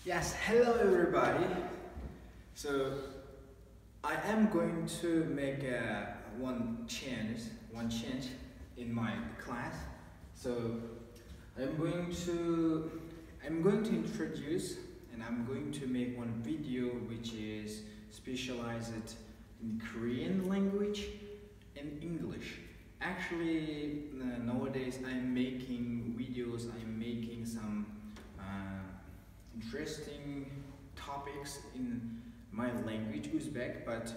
Yes, hello everybody. So I am going to make one change in my class. So I'm going to introduce and I'm going to make one video which is specialized in Korean language and English. Actually, nowadays I'm making videos. I'm making some interesting topics in my language Uzbek, but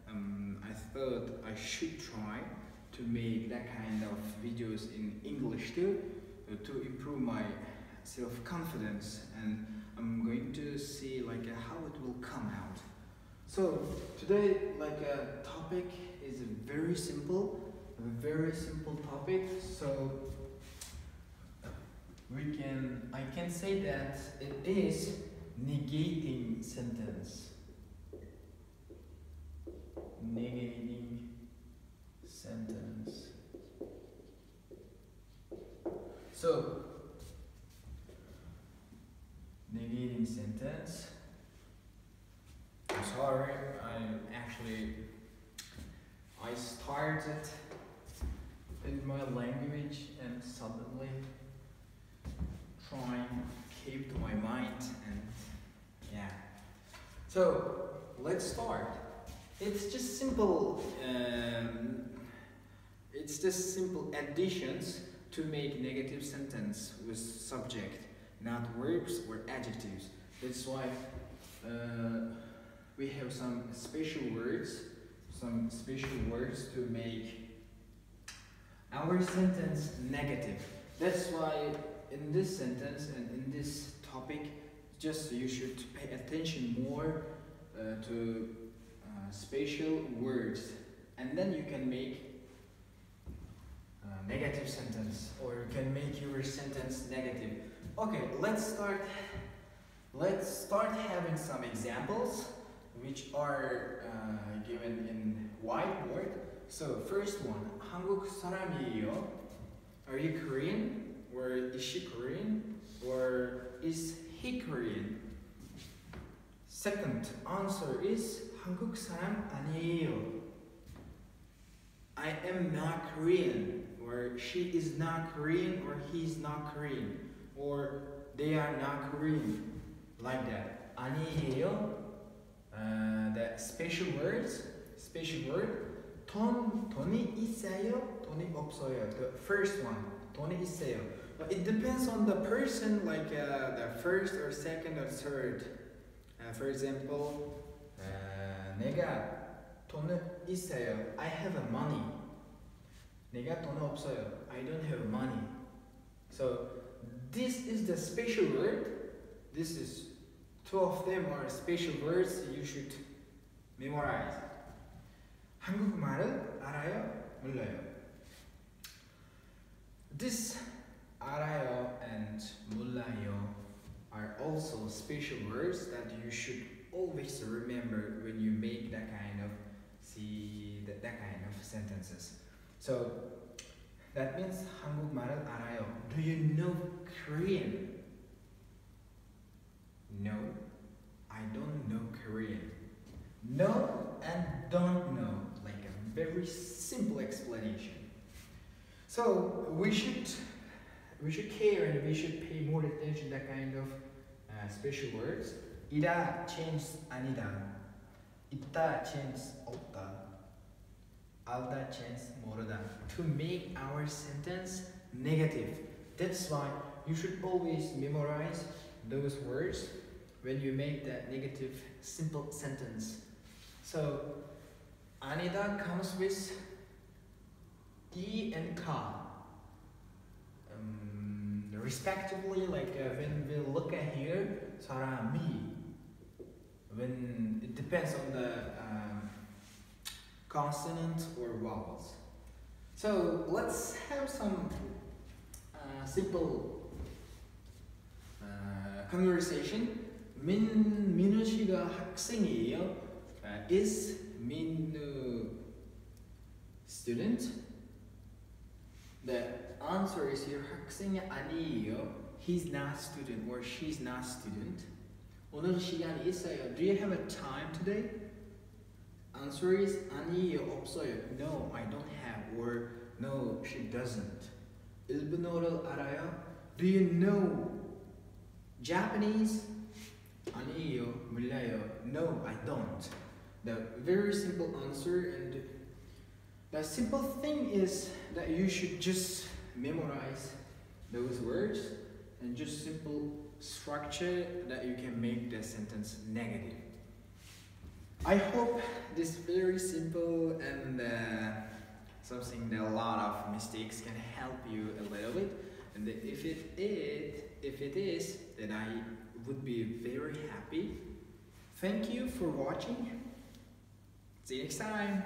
I thought I should try to make that kind of videos in English too, to improve my self-confidence, and I'm going to see how it will come out. So today topic is a very simple topic. So I can say that it is negating sentence. Negating sentence. So negating sentence. I'm sorry, I started in my language and suddenly trying to keep to my mind, and yeah. So let's start. It's just simple. It's just simple additions to make negative sentence with subject, not verbs or adjectives. That's why we have some special words to make our sentence negative. That's why in this sentence and in this topic, just you should pay attention more to special words, and then you can make negative sentence, or you can make your sentence negative. Okay, let's start having some examples which are given in whiteboard. So first one, 한국 사람이에요. Are you Korean? Or is she Korean? Or is he Korean? Second answer is 한국 사람 아니에요. I am not Korean. Or she is not Korean, or he is not Korean, or they are not Korean. Like that. 아니에요. The special word. 돈이 있어요, 돈이 없어요. The first one, 돈이 있어요. It depends on the person, the first or second or third. For example, 내가 돈은 있어요. I have money. 내가 돈 없어요. I don't have money. So this is the special word. This is two of them are special words you should memorize. 한국말을 알아요? 몰라요? This 알아요 and 몰라요 are also special words that you should always remember when you make that kind of sentences. So that means 한국말을 알아요. Do you know Korean? No, I don't know Korean. Know and don't know, like a very simple explanation. So we should care and we should pay more attention to that kind of special words. 이다 changes 아니다. 있다 changes 없다. 알다 changes 모르다. To make our sentence negative. That's why you should always memorize those words when you make that negative simple sentence. So 아니다 comes with 이 and 카. Respectively, when we look at here, 사람이, when it depends on the consonant or vowels. So let's have some simple conversation. 민우 씨가 학생이에요. Is 민우 student? The answer is here 학생이 아니에요. He's not student or she's not student. 오늘 시간이 있어요. Do you have a time today? Answer is 아니요, 없어요. No, I don't have. Or no, she doesn't. 일본어를 알아요? Do you know Japanese? 아니요, 몰라요. No, I don't. The very simple answer, and the simple thing is that you should just memorize those words and just simple structure that you can make the sentence negative. I hope this very simple and something that a lot of mistakes can help you a little bit. And if it is, then I would be very happy. Thank you for watching. See you next time.